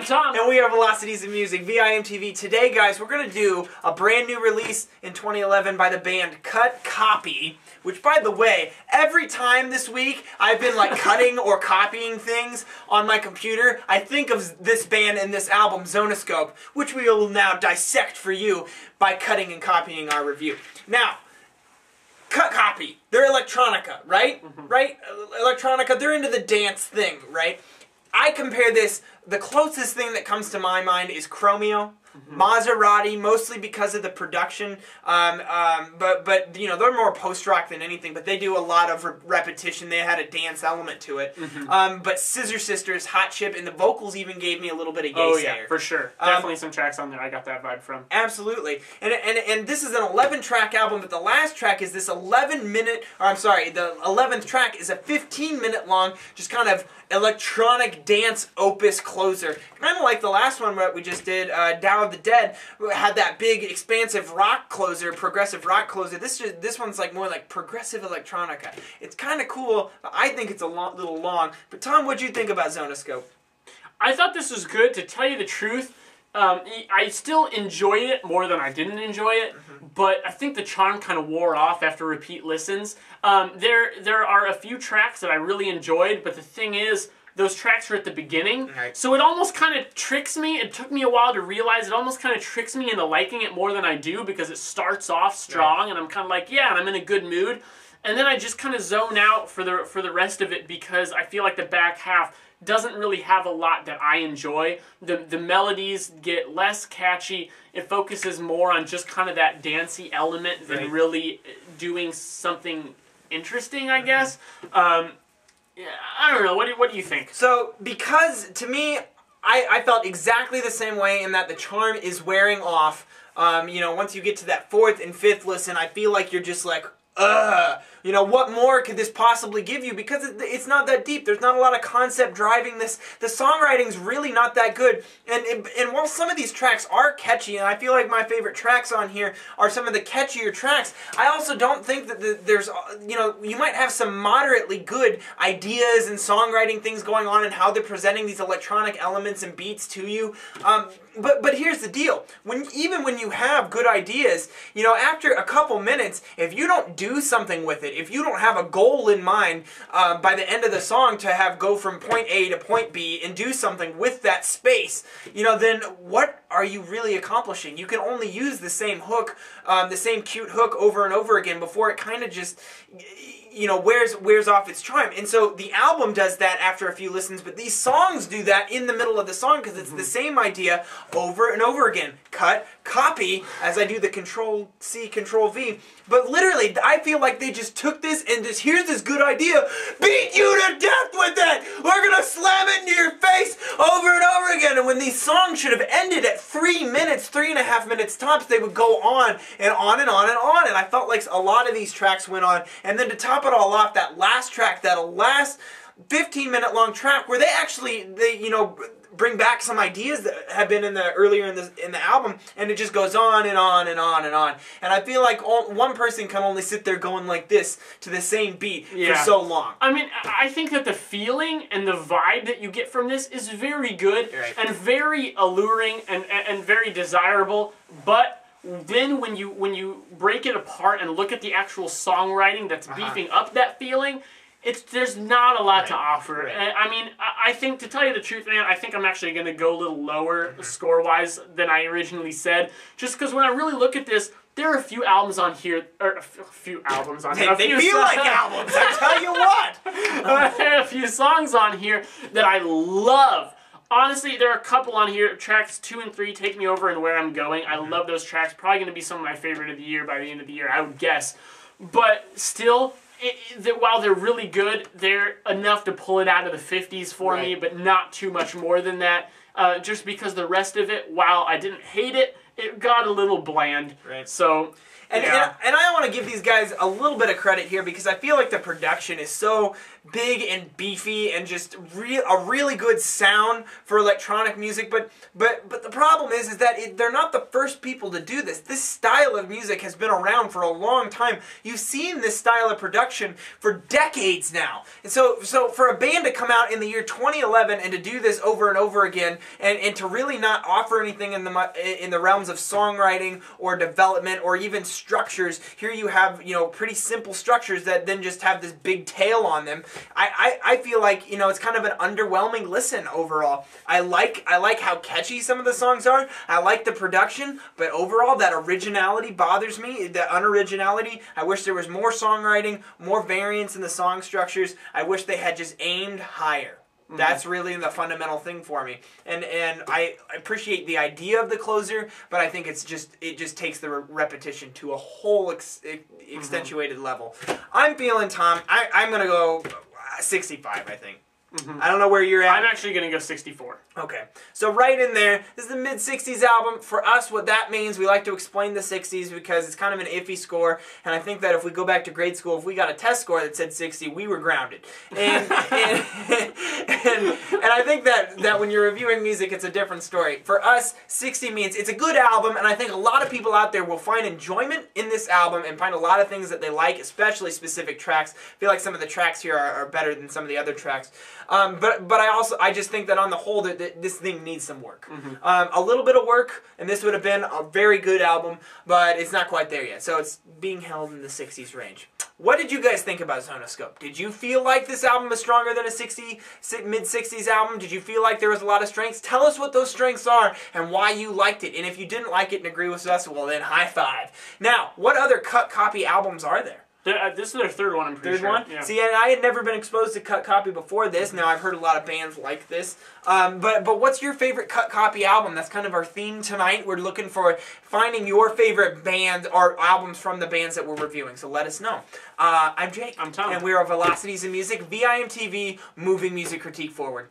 Tom. And we are Velocities of Music, VIMTV. Today, guys, we're going to do a brand new release in 2011 by the band Copy, which, by the way, every time this week I've been like cutting or copying things on my computer, I think of this band and this album, Zonoscope, which we will now dissect for you by cutting and copying our review. Now, Copy, they're electronica, right? Right? Electronica, they're into the dance thing, right? I compare this, the closest thing that comes to my mind is Chromeo, Maserati, mostly because of the production, but you know, they're more post-rock than anything, but they do a lot of repetition. They had a dance element to it. But Scissor Sisters, Hot Chip, and the vocals even gave me a little bit of Yeasayer. Oh yeah, for sure. Definitely some tracks on there I got that vibe from. Absolutely. And this is an 11-track album, but the last track is this 11-minute, or I'm sorry, the 11th track is a 15-minute long, just kind of electronic dance opus closer. Kind of like the last one that we just did, Dow of the Dead, had that big, expansive rock closer, progressive rock closer. This one's like more like progressive electronica. It's kind of cool, but I think it's a little long. But Tom, what'd you think about Zonoscope? I thought this was good. To tell you the truth, I still enjoyed it more than I didn't enjoy it, but I think the charm kind of wore off after repeat listens. There are a few tracks that I really enjoyed, but the thing is, those tracks are at the beginning, so it almost kind of tricks me. It took me a while to realize it almost kind of tricks me into liking it more than I do, because it starts off strong, and I'm kind of like, yeah, and I'm in a good mood, and then I just kind of zone out for the rest of it, because I feel like the back half doesn't really have a lot that I enjoy. The melodies get less catchy. It focuses more on just kind of that dancey element than really doing something interesting, I guess. Yeah, I don't know. What do you think? So, because to me, I felt exactly the same way in that the charm is wearing off. You know, once you get to that 4th and 5th listen, I feel like you're just like, you know, what more could this possibly give you? Because it's not that deep. There's not a lot of concept driving this. The songwriting's really not that good. And while some of these tracks are catchy, and I feel like my favorite tracks on here are some of the catchier tracks, I also don't think that there's, you know, you might have some moderately good ideas and songwriting things going on and how they're presenting these electronic elements and beats to you. But here's the deal. Even when you have good ideas, you know, after a couple minutes, if you don't do something with it, if you don't have a goal in mind by the end of the song to go from point A to point B and do something with that space, you know, then what are you really accomplishing? You can only use the same hook, the same cute hook over and over again before it kind of just, you know, wears off its charm. And so the album does that after a few listens, but these songs do that in the middle of the song, because it's the same idea over and over again. Cut, copy, as I do the Control-C, Control-V. But literally, I feel like they just took this and just, here's this good idea, beat you to death with it! We're gonna slam it into your face over and over again! And when these songs should have ended at 3 minutes, 3.5 minutes tops, they would go on and on and on and on. And I felt like a lot of these tracks went on. And then to top it all off, that last track, that last 15-minute long track, where they you know, bring back some ideas that have been earlier in the album, and it just goes on and on and on and on. And I feel like one person can only sit there going like this to the same beat for so long. I mean, I think that the feeling and the vibe that you get from this is very good and very alluring and very desirable, but then when you break it apart and look at the actual songwriting that's beefing up that feeling, there's not a lot to offer. I mean, I think, to tell you the truth, man, I think I'm actually going to go a little lower score-wise than I originally said, just because when I really look at this, there are a few albums on here, or a few albums on here. They feel like albums, I tell you what! There are a few songs on here that I love. Honestly, there are a couple on here. Tracks 2 and 3, Take Me Over and Where I'm Going. I love those tracks. Probably going to be some of my favorite of the year by the end of the year, I would guess. But still, while they're really good, they're enough to pull it out of the 50s for me, but not too much more than that. Just because the rest of it, while I didn't hate it, it got a little bland. Right. So. And I want to give these guys a little bit of credit here because I feel like the production is so big and beefy and just a really good sound for electronic music. But the problem is that they're not the first people to do this. This style of music has been around for a long time. You've seen this style of production for decades now. And so for a band to come out in the year 2011 and to do this over and over again and to really not offer anything in the realms of songwriting or development or even structures. Here you have, pretty simple structures that then just have this big tail on them. I feel like, it's kind of an underwhelming listen overall. I like how catchy some of the songs are. I like the production, but overall that originality bothers me. The unoriginality. I wish there was more songwriting, more variance in the song structures. I wish they had just aimed higher. That's really the fundamental thing for me, and I appreciate the idea of the closer, but I think it just takes the repetition to a whole accentuated level. I'm feeling, Tom. I'm gonna go 65. I think. I don't know where you're at. I'm actually gonna go 64. Okay, so right in there, this is the mid-60s album. For us, what that means, we like to explain the 60s because it's kind of an iffy score, and I think that if we go back to grade school, if we got a test score that said 60, we were grounded. And I think that when you're reviewing music, it's a different story. For us, 60 means it's a good album, and I think a lot of people out there will find enjoyment in this album and find a lot of things that they like, especially specific tracks. I feel like some of the tracks here are better than some of the other tracks. But I just think that on the whole that this thing needs some work. A little bit of work, and this would have been a very good album, but it's not quite there yet. So it's being held in the 60s range. What did you guys think about Zonoscope? Did you feel like this album is stronger than a mid-60s album? Did you feel like there was a lot of strengths? Tell us what those strengths are and why you liked it. And if you didn't like it and agree with us, well then high five. Now, what other cut copy albums are there? This is their third one, I'm pretty sure. Third one? Yeah. See, and I had never been exposed to cut copy before this. Now, I've heard a lot of bands like this. But what's your favorite cut copy album? That's kind of our theme tonight. We're looking for finding your favorite band or albums from the bands that we're reviewing. So let us know. I'm Jake. I'm Tom. And we are Velocities in Music, VIMTV, moving music critique forward.